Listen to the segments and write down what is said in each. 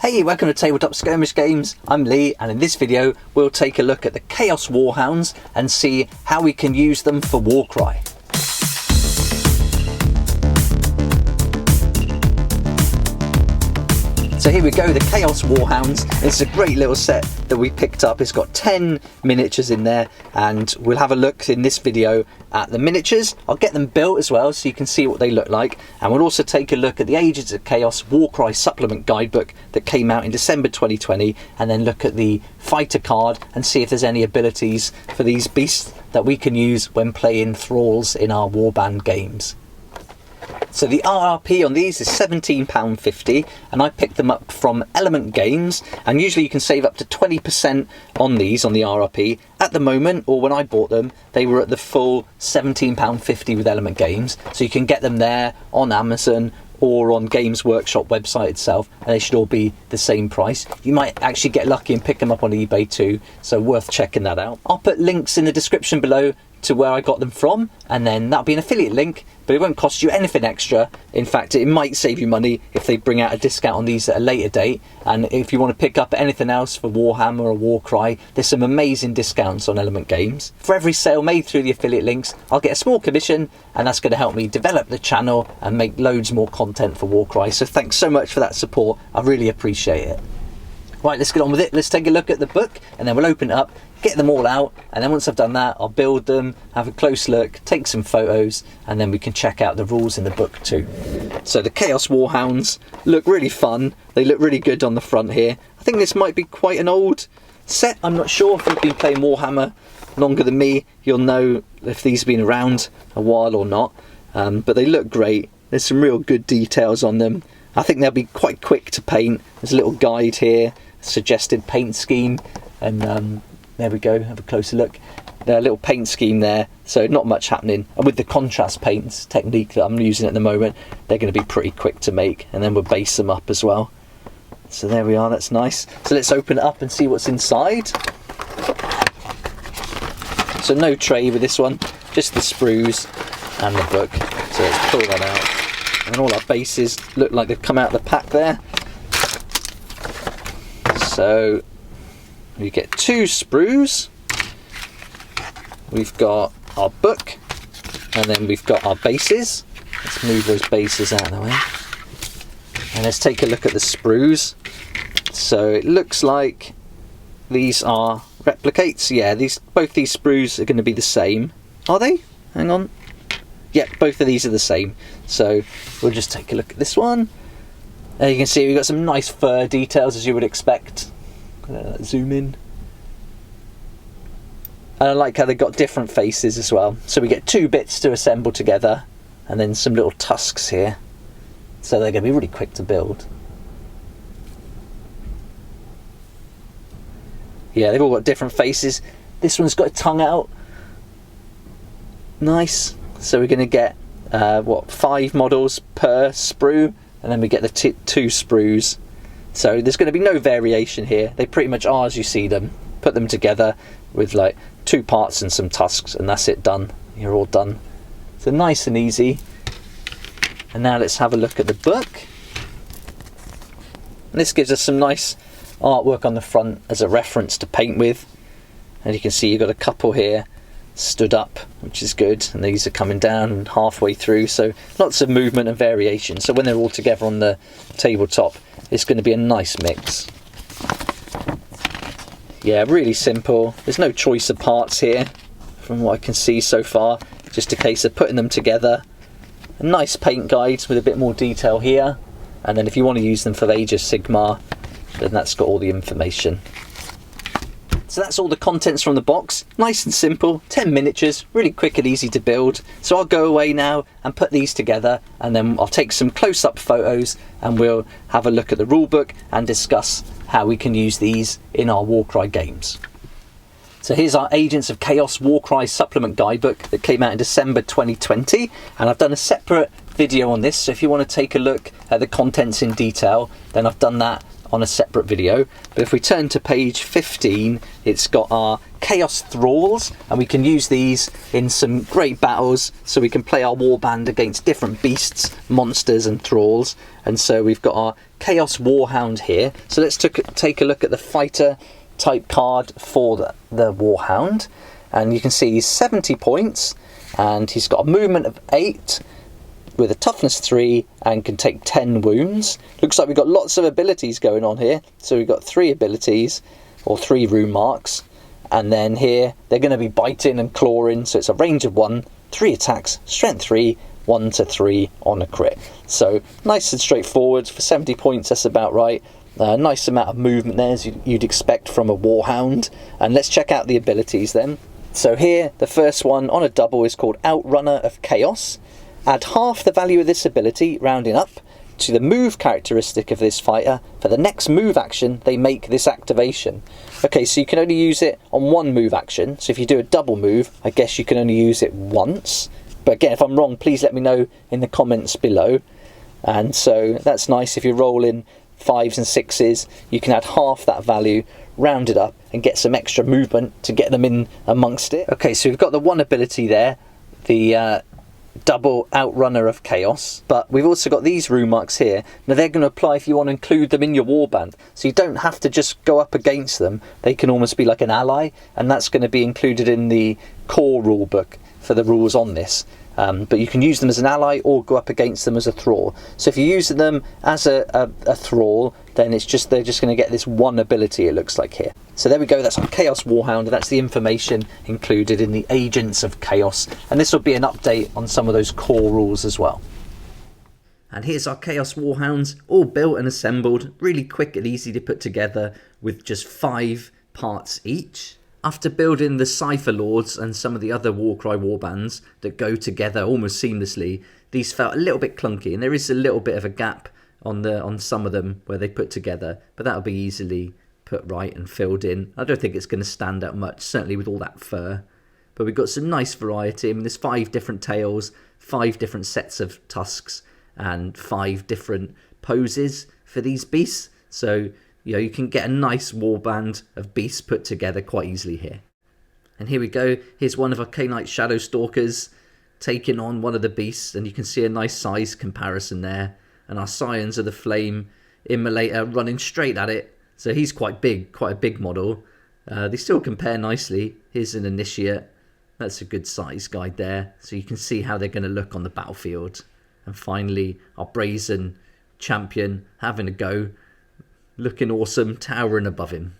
Hey, welcome to Tabletop Skirmish Games. I'm Lee, and in this video we'll take a look at the Chaos Warhounds and see how we can use them for Warcry. So here we go, the Chaos Warhounds. It's a great little set that we picked up. It's got 10 miniatures in there, and we'll have a look in this video at the miniatures. I'll get them built as well so you can see what they look like, and we'll also take a look at the Agents of Chaos Warcry supplement guidebook that came out in December 2020, and then look at the fighter card and see if there's any abilities for these beasts that we can use when playing Thralls in our warband games. So the RRP on these is £17.50, and I picked them up from Element Games, and usually you can save up to 20% on these on the RRP. At the moment, or when I bought them, they were at the full £17.50 with Element Games, so you can get them there on Amazon or on Games Workshop website itself, and they should all be the same price. You might actually get lucky and pick them up on eBay too, so worth checking that out. I'll put links in the description below to where I got them from, and then that'll be an affiliate link, but it won't cost you anything extra. In fact, it might save you money if they bring out a discount on these at a later date. And if you want to pick up anything else for Warhammer or Warcry, there's some amazing discounts on Element Games. For every sale made through the affiliate links, I'll get a small commission, and that's going to help me develop the channel and make loads more content for Warcry. So thanks so much for that support, I really appreciate it. Right, let's get on with it. Let's take a look at the book, and then we'll open it up, get them all out, and then once I've done that, I'll build them, have a close look, take some photos, and then we can check out the rules in the book too. So the Chaos Warhounds look really fun. They look really good on the front here. I think this might be quite an old set. I'm not sure. If you've been playing Warhammer longer than me, you'll know if these have been around a while or not. But they look great. There's some real good details on them. I think they'll be quite quick to paint. There's a little guide here, suggested paint scheme, and there we go, have a closer look. A little paint scheme there, so not much happening. And with the contrast paints technique that I'm using at the moment, they're going to be pretty quick to make, and then we'll base them up as well. So there we are, that's nice. So let's open it up and see what's inside. So no tray with this one, just the sprues and the book. So let's pull that out. And all our bases look like they've come out of the pack there. So we get 2 sprues, we've got our book, and then we've got our bases. Let's move those bases out of the way. And let's take a look at the sprues. So it looks like these are replicates. Yeah, both these sprues are going to be the same. Are they? Hang on. Yeah, both of these are the same. So we'll just take a look at this one. There you can see we've got some nice fur details, as you would expect. Zoom in. And I like how they've got different faces as well. So we get 2 bits to assemble together, and then some little tusks here. So they're going to be really quick to build. Yeah, they've all got different faces. This one's got a tongue out. Nice. So we're going to get 5 models per sprue, and then we get the 2 sprues. So there's going to be no variation here. They pretty much are as you see them. Put them together with like 2 parts and some tusks, and that's it, done. You're all done. So nice and easy. And now let's have a look at the book. And this gives us some nice artwork on the front as a reference to paint with. And you can see you've got a couple here stood up, which is good, and these are coming down and halfway through, so lots of movement and variation. So when they're all together on the tabletop, it's going to be a nice mix. Yeah, really simple. There's no choice of parts here from what I can see so far, just a case of putting them together. A nice paint guide with a bit more detail here, and then if you want to use them for the Age of Sigmar, then that's got all the information. So that's all the contents from the box. Nice and simple, 10 miniatures, really quick and easy to build. So I'll go away now and put these together, and then I'll take some close-up photos, and we'll have a look at the rulebook and discuss how we can use these in our Warcry games. So here's our Agents of Chaos Warcry supplement guidebook that came out in December 2020, and I've done a separate video on this, so if you want to take a look at the contents in detail, then I've done that on a separate video. But if we turn to page 15, it's got our Chaos Thralls, and we can use these in some great battles, so we can play our warband against different beasts, monsters and thralls. And so we've got our Chaos Warhound here. So let's take a look at the fighter type card for the Warhound, and you can see he's 70 points, and he's got a movement of 8 with a toughness 3 and can take 10 wounds. Looks like we've got lots of abilities going on here. So we've got 3 abilities, or 3 rune marks. And then here, they're going to be biting and clawing, so it's a range of 1, 3 attacks, strength 3, 1 to 3 on a crit. So nice and straightforward. For 70 points, that's about right. Nice amount of movement there, as you'd expect from a Warhound. And let's check out the abilities then. So here, the first one on a double is called Outrunner of Chaos. Add half the value of this ability, rounding up, to the move characteristic of this fighter for the next move action they make this activation. Okay, so you can only use it on one move action. So if you do a double move, I guess you can only use it once. But again, if I'm wrong, please let me know in the comments below. And so that's nice. If you're rolling 5s and 6s, you can add half that value, round it up, and get some extra movement to get them in amongst it. Okay, so we've got the one ability there, the double Outrunner of Chaos, but we've also got these rune marks here. Now they're going to apply if you want to include them in your warband, so you don't have to just go up against them. They can almost be like an ally, and that's going to be included in the core rule book for the rules on this. But you can use them as an ally or go up against them as a thrall. So if you're using them as a thrall, then they're just going to get this one ability, it looks like here. So there we go, that's our Chaos Warhound, and that's the information included in the Agents of Chaos. And this will be an update on some of those core rules as well. And here's our Chaos Warhounds, all built and assembled, really quick and easy to put together with just 5 parts each. After building the Cypher Lords and some of the other Warcry warbands that go together almost seamlessly, these felt a little bit clunky, and there is a little bit of a gap on some of them where they put together, but that'll be easily put right and filled in. I don't think it's going to stand out much, certainly with all that fur. But we've got some nice variety. I mean, there's 5 different tails, 5 different sets of tusks, and 5 different poses for these beasts. So you can get a nice warband of beasts put together quite easily here. And here we go. Here's one of our Khainite Shadow Stalkers taking on one of the beasts, and you can see a nice size comparison there. And our Scions of the Flame Immolator running straight at it. So he's quite a big model. They still compare nicely. Here's an Initiate. That's a good size guide there. So you can see how they're going to look on the battlefield. And finally, our Brazen Champion having a go. Looking awesome, towering above him.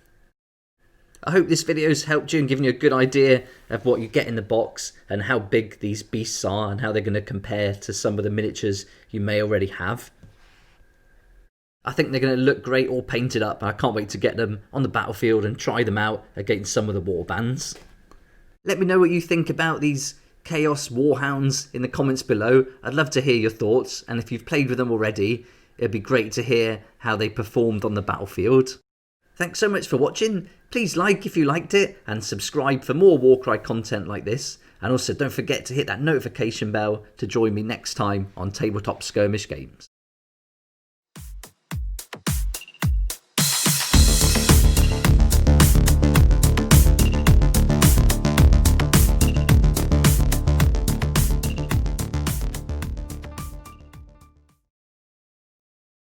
I hope this video has helped you and given you a good idea of what you get in the box and how big these beasts are and how they're going to compare to some of the miniatures you may already have. I think they're going to look great all painted up, and I can't wait to get them on the battlefield and try them out against some of the warbands. Let me know what you think about these Chaos Warhounds in the comments below. I'd love to hear your thoughts, and if you've played with them already, it'd be great to hear how they performed on the battlefield. Thanks so much for watching. Please like if you liked it, and subscribe for more Warcry content like this. And also don't forget to hit that notification bell to join me next time on Tabletop Skirmish Games.